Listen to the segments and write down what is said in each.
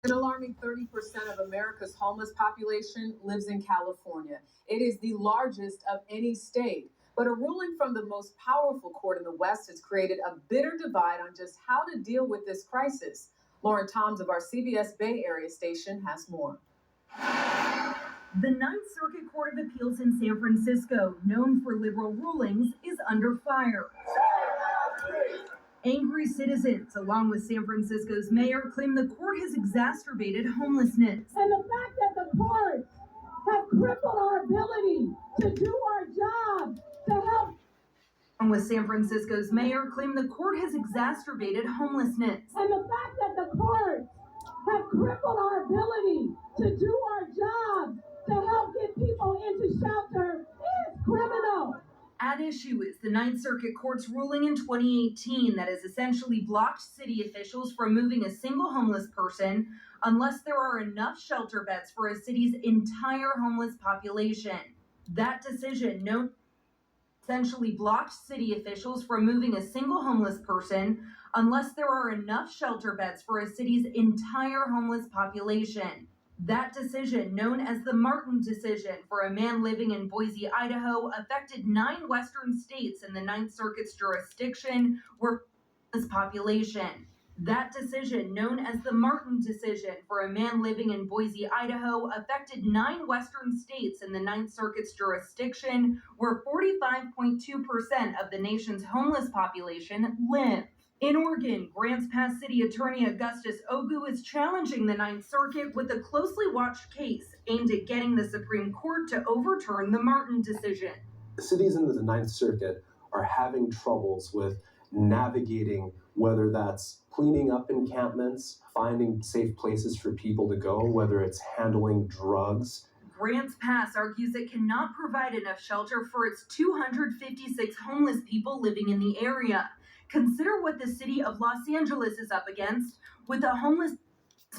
An alarming 30% of America's homeless population lives in California. It is the largest of any state. But a ruling from the most powerful court in the West has created a bitter divide on just how to deal with this crisis. Lauren Toms of our CBS Bay Area station has more. The Ninth Circuit Court of Appeals in San Francisco, known for liberal rulings, is under fire. Angry citizens, along with San Francisco's mayor, claim the court has exacerbated homelessness. And the fact that the courts have crippled our ability to do our job, to help. Along with San Francisco's mayor, claim the court has exacerbated homelessness. And the fact that the courts have crippled our ability to do our job, to help get people into shelter is criminal. At issue is the Ninth Circuit Court's ruling in 2018 that has essentially blocked city officials from moving a single homeless person unless there are enough shelter beds for a city's entire homeless population. That decision essentially blocked city officials from moving a single homeless person unless there are enough shelter beds for a city's entire homeless population. That decision, known as the Martin decision for a man living in Boise, Idaho, affected 9 western states in the Ninth Circuit's jurisdiction where this population. That decision, known as the Martin decision for a man living in Boise, Idaho, affected 9 western states in the Ninth Circuit's jurisdiction where 45.2% of the nation's homeless population live. In Oregon, Grants Pass City Attorney Augustus Ogu is challenging the Ninth Circuit with a closely watched case aimed at getting the Supreme Court to overturn the Martin decision. Cities in the Ninth Circuit are having troubles with navigating whether that's cleaning up encampments, finding safe places for people to go, whether it's handling drugs. Grants Pass argues it cannot provide enough shelter for its 256 homeless people living in the area. Consider what the city of Los Angeles is up against with a homeless.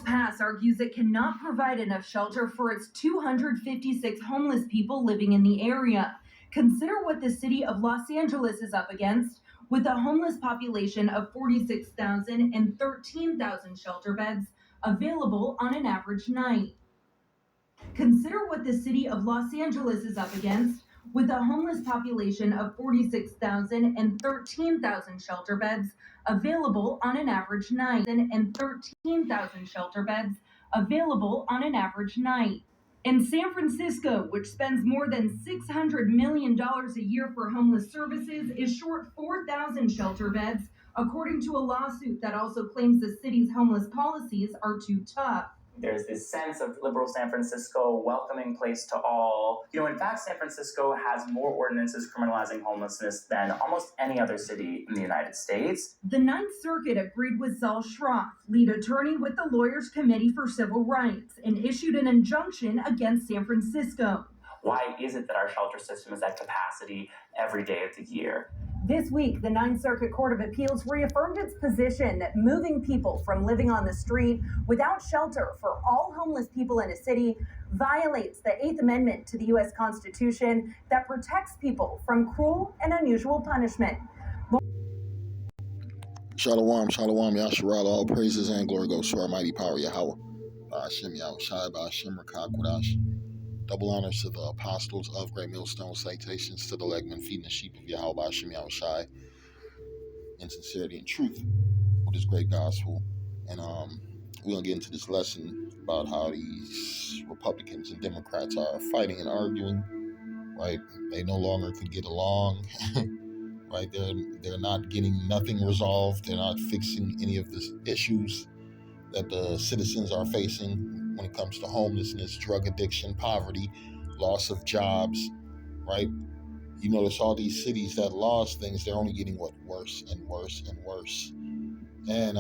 Pass argues it cannot provide enough shelter for its 256 homeless people living in the area. Consider what the city of Los Angeles is up against with a homeless population of 46,000 and 13,000 shelter beds available on an average night. Consider what the city of Los Angeles is up against with a homeless population of 46,000 and 13,000 shelter beds available on an average night, and 13,000 shelter beds available on an average night. And San Francisco, which spends more than $600 million a year for homeless services, is short 4,000 shelter beds, according to a lawsuit that also claims the city's homeless policies are too tough. There's this sense of liberal San Francisco, welcoming place to all. In fact, San Francisco has more ordinances criminalizing homelessness than almost any other city in the United States. The Ninth Circuit agreed with Zal Schroff, lead attorney with the Lawyers Committee for Civil Rights, and issued an injunction against San Francisco. Why is it that our shelter system is at capacity every day of the year? This week, the Ninth Circuit Court of Appeals reaffirmed its position that moving people from living on the street without shelter for all homeless people in a city violates the 8th Amendment to the U.S. Constitution that protects people from cruel and unusual punishment. Shalom, shalom, Yasharal, all praises and glory goes to our mighty power, Yahweh. Ba'ashem Yahushai, Ba'ashem Rakah Kodash. Double honors to the apostles of Great Millstone, salutations to the legmen feeding the sheep of Yahweh Ba'ashem Yahushai in sincerity and truth with this great gospel. And we're going to get into this lesson about how these Republicans and Democrats are fighting and arguing, right? They no longer can get along, right? They're not getting nothing resolved. They're not fixing any of the issues that the citizens are facing when it comes to homelessness, drug addiction, poverty, loss of jobs, right? You notice all these cities that lost things, they're only getting worse and worse and worse. And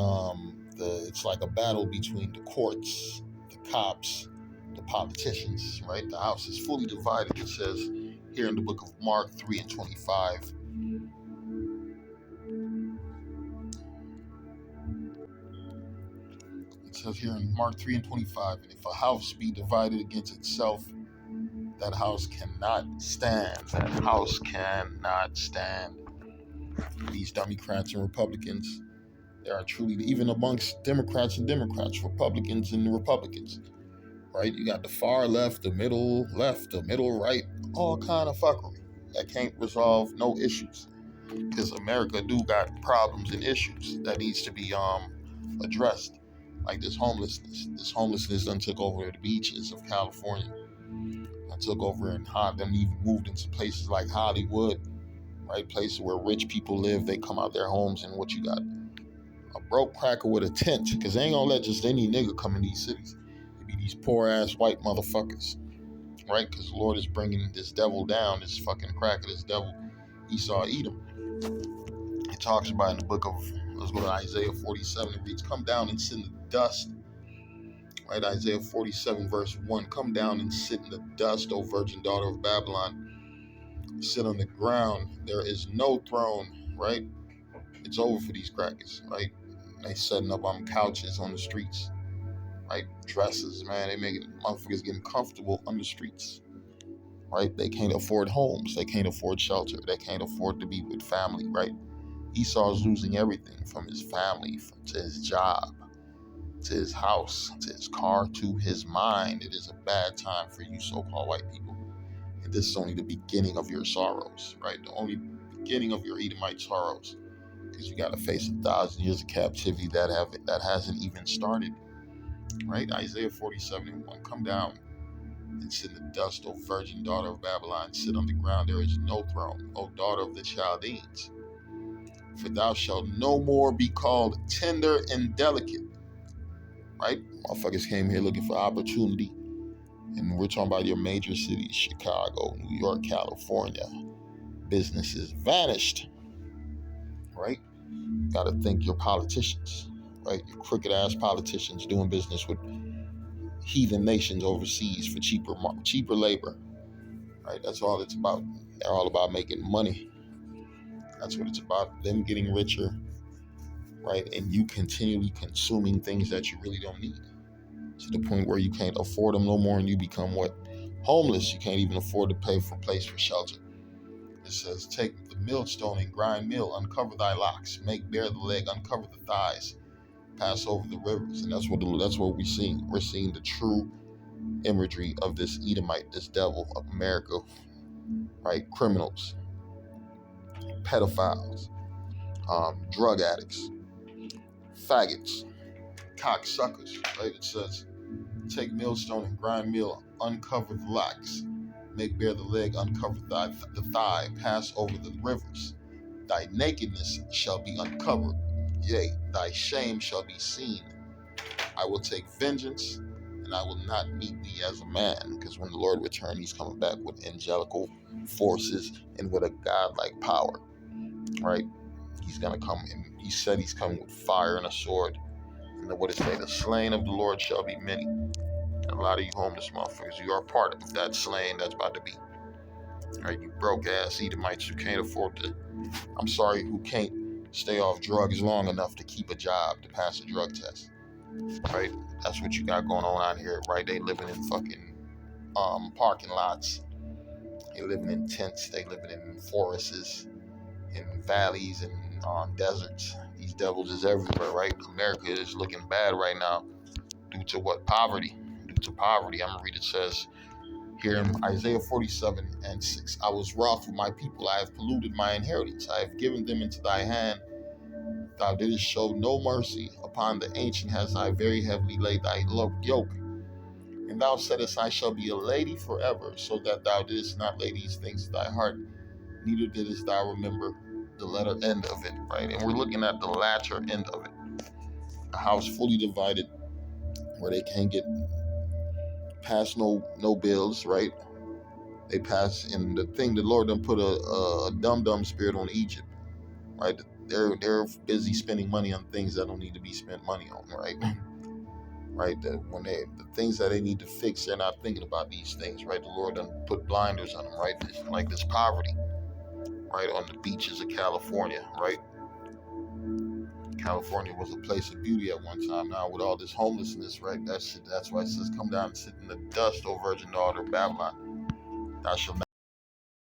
it's like a battle between the courts, the cops, the politicians, right? The house is fully divided. It says here in the book of Mark 3:25. It says here in Mark 3:25, and if a house be divided against itself, that house cannot stand. That house cannot stand. These Democrats and Republicans, There are truly, even amongst Democrats and Democrats, Republicans and Republicans, right? You got the far left, the middle right, all kind of fuckery that can't resolve no issues. Because America do got problems and issues that needs to be addressed. Like this homelessness. This homelessness done took over the beaches of California. I took over and then even moved into places like Hollywood, right? Places where rich people live. They come out their homes, and what you got? A broke cracker with a tent, because they ain't gonna let just any nigga come in these cities. It be these poor ass white motherfuckers, right? Because the Lord is bringing this devil down, this fucking cracker, this devil, Esau, Edom. It talks about in the book of, let's go to Isaiah 47, it reads, come down and sit in the dust, right? Isaiah 47 verse 1, come down and sit in the dust, O virgin daughter of Babylon. Sit on the ground, there is no throne, right? It's over for these crackers, right? They setting up on couches on the streets, right? Dresses, man, they making motherfuckers getting comfortable on the streets, right? They can't afford homes, they can't afford shelter, they can't afford to be with family, right? Esau's losing everything, from his family to his job, to his house, to his car, to his mind. It is a bad time for you so-called white people. And this is only the beginning of your sorrows, right? The only beginning of your Edomite sorrows. Because you got to face 1,000 years of captivity that hasn't even started, right? Isaiah 47:1, come down and sit in the dust, O virgin daughter of Babylon. Sit on the ground, there is no throne, O daughter of the Chaldeans. For thou shalt no more be called tender and delicate, right? Motherfuckers came here looking for opportunity. And we're talking about your major cities, Chicago, New York, California. Businesses vanished, right? Got to thank your politicians, right? Your crooked ass politicians doing business with heathen nations overseas for cheaper labor, right? That's all it's about. They're all about making money. That's what it's about. Them getting richer, right? And you continually consuming things that you really don't need, to the point where you can't afford them no more, and you become what? Homeless. You can't even afford to pay for a place for shelter. It says, take the millstone and grind meal, uncover thy locks, make bare the leg, uncover the thighs, pass over the rivers. And that's what we're seeing. We're seeing the true imagery of this Edomite, this devil of America, right? Criminals, pedophiles, drug addicts, faggots, cocksuckers, right? It says, take millstone and grind meal, uncover the locks, make bare the leg, uncover the thigh, pass over the rivers. Thy nakedness shall be uncovered, yea, thy shame shall be seen. I will take vengeance, and I will not meet thee as a man, because when the Lord returns, he's coming back with angelical forces and with a godlike power, right? He's going to come, and he said he's coming with fire and a sword. And what it say? The slain of the Lord shall be many. And a lot of you homeless motherfuckers, you are part of that slain that's about to be. Right? You broke ass Edomites who can't afford to, who can't stay off drugs long enough to keep a job, to pass a drug test. Right? That's what you got going on out here, right? They living in fucking parking lots. They living in tents. They living in forests, in valleys, and on deserts. These devils is everywhere, right? America is looking bad right now due to what? Poverty. Due to poverty. I'm going to read, it says here in Isaiah 47:6, I was wroth with my people. I have polluted my inheritance. I have given them into thy hand. Thou didst show no mercy. Upon the ancient has I very heavily laid thy yoke. And thou saidst, I shall be a lady forever, so that thou didst not lay these things to thy heart, neither didst thou remember the letter end of it, right? And we're looking at the latter end of it. A house fully divided, where they can't get past no bills, right? They pass, and the thing, the Lord done put a dumb spirit on Egypt, right? They're busy spending money on things that don't need to be spent money on, right? Right? The things that they need to fix, they're not thinking about these things, right? The Lord done put blinders on them, right? Like this poverty, right, on the beaches of California, right? California was a place of beauty at one time. Now with all this homelessness, right? That's why it says, come down and sit in the dust, O virgin daughter of Babylon. Thou shalt